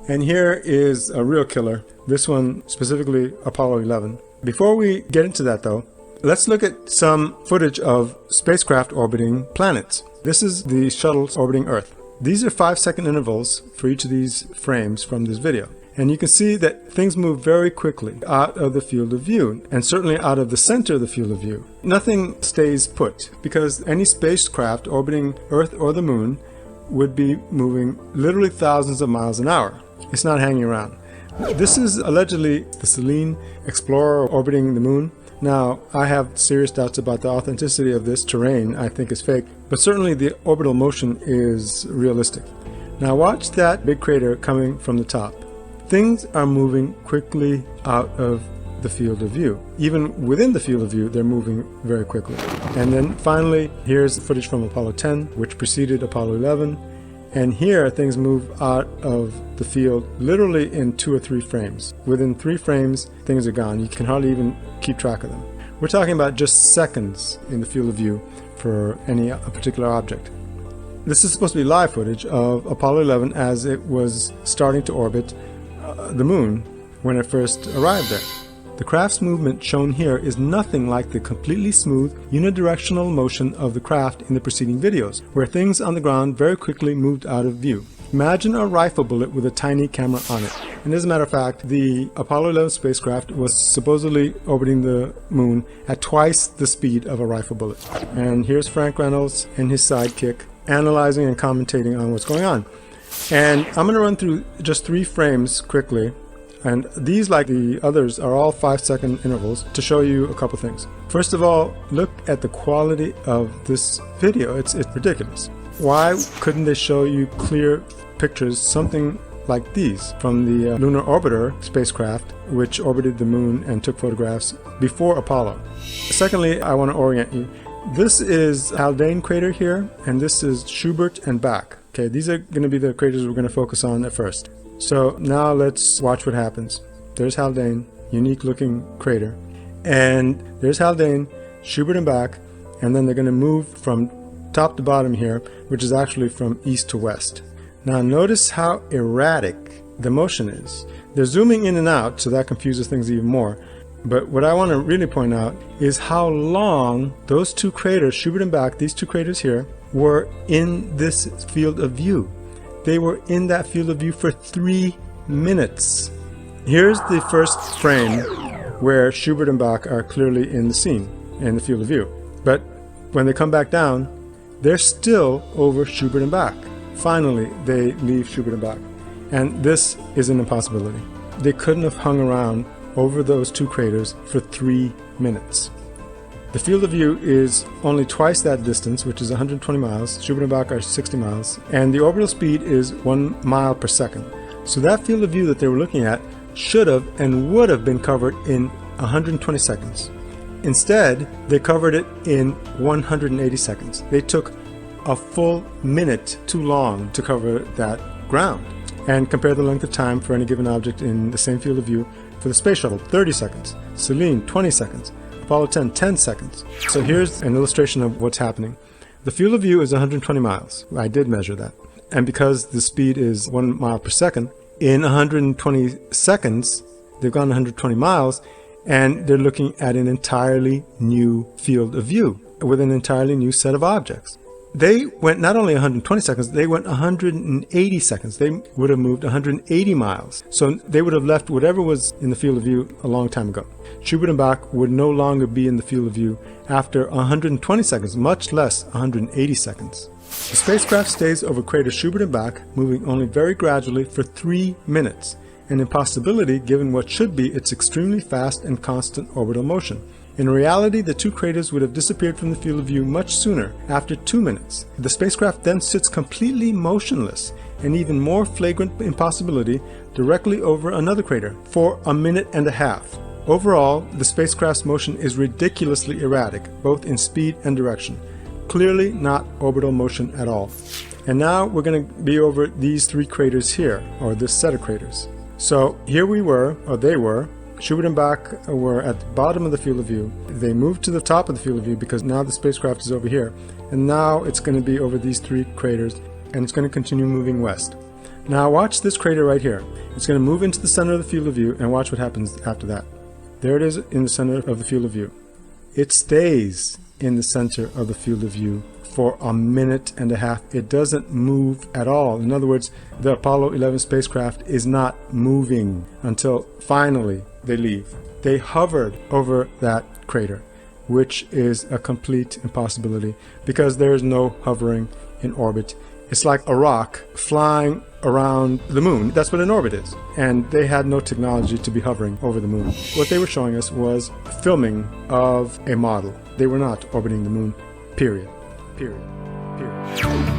And here is a real killer. This one specifically Apollo 11. Before we get into that though, let's look at some footage of spacecraft orbiting planets. This is the shuttles orbiting Earth. These are 5-second intervals for each of these frames from this video. And you can see that things move very quickly out of the field of view, and certainly out of the center of the field of view. Nothing stays put, because any spacecraft orbiting Earth or the Moon would be moving literally thousands of miles an hour. It's not hanging around. This is allegedly the Selene Explorer orbiting the Moon. Now, I have serious doubts about the authenticity of this terrain. I think it's fake, but certainly the orbital motion is realistic. Now watch that big crater coming from the top. Things are moving quickly out of the field of view. Even within the field of view, they're moving very quickly. And then finally, here's footage from Apollo 10, which preceded Apollo 11. And here, things move out of the field literally in 2 or 3 frames. Within 3 frames, things are gone. You can hardly even keep track of them. We're talking about just seconds in the field of view for any particular object. This is supposed to be live footage of Apollo 11 as it was starting to orbit the Moon when it first arrived there. The craft's movement shown here is nothing like the completely smooth, unidirectional motion of the craft in the preceding videos, where things on the ground very quickly moved out of view. Imagine a rifle bullet with a tiny camera on it. And as a matter of fact, the Apollo 11 spacecraft was supposedly orbiting the Moon at twice the speed of a rifle bullet. And here's Frank Reynolds and his sidekick analyzing and commentating on what's going on. And I'm going to run through just 3 frames quickly. And these, like the others, are all 5-second intervals to show you a couple things. First of all, look at the quality of this video. It's ridiculous. Why couldn't they show you clear pictures, something like these, from the Lunar Orbiter spacecraft, which orbited the Moon and took photographs before Apollo? Secondly, I want to orient you. This is Haldane crater here, and this is Schubert and Bach. Okay, these are going to be the craters we're going to focus on at first. So now let's watch what happens. There's Haldane, unique looking crater. And there's Haldane, Schubert and Bach, and then they're going to move from top to bottom here, which is actually from east to west. Now notice how erratic the motion is. They're zooming in and out, so that confuses things even more. But what I want to really point out is how long those 2 craters, Schubert and Bach, these 2 craters here, were in this field of view. They were in that field of view for 3 minutes. Here's the first frame where Schubert and Bach are clearly in the scene, in the field of view. But when they come back down, they're still over Schubert and Bach. Finally, they leave Schubert and Bach. And this is an impossibility. They couldn't have hung around over those 2 craters for 3 minutes. The field of view is only twice that distance, which is 120 miles. Schubert and Bach are 60 miles. And the orbital speed is 1 mile per second. So that field of view that they were looking at should have and would have been covered in 120 seconds. Instead, they covered it in 180 seconds. They took a full minute too long to cover that ground. And compare the length of time for any given object in the same field of view. For the Space Shuttle, 30 seconds. Selene, 20 seconds. Apollo 10, 10 seconds. So here's an illustration of what's happening. The field of view is 120 miles. I did measure that. And because the speed is 1 mile per second, in 120 seconds, they've gone 120 miles, and they're looking at an entirely new field of view with an entirely new set of objects. They went not only 120 seconds, they went 180 seconds. They would have moved 180 miles. So they would have left whatever was in the field of view a long time ago. Schubert and Bach would no longer be in the field of view after 120 seconds, much less 180 seconds. The spacecraft stays over crater Schubert and Bach, moving only very gradually for 3 minutes, an impossibility given what should be its extremely fast and constant orbital motion. In reality, the 2 craters would have disappeared from the field of view much sooner, after 2 minutes. The spacecraft then sits completely motionless, an even more flagrant impossibility, directly over another crater, for 1.5 minutes. Overall, the spacecraft's motion is ridiculously erratic, both in speed and direction. Clearly not orbital motion at all. And now we're going to be over these 3 craters here, or this set of craters. So here we were, or they were, Schubert and Bach were at the bottom of the field of view. They moved to the top of the field of view because now the spacecraft is over here. And now it's going to be over these 3 craters, and it's going to continue moving west. Now watch this crater right here. It's going to move into the center of the field of view, and watch what happens after that. There it is in the center of the field of view. It stays in the center of the field of view for a minute and a half. It doesn't move at all. In other words, the Apollo 11 spacecraft is not moving until finally they leave. They hovered over that crater, which is a complete impossibility because there is no hovering in orbit. It's like a rock flying around the moon. That's what an orbit is. And they had no technology to be hovering over the moon. What they were showing us was filming of a model. They were not orbiting the moon, period. Period. Period.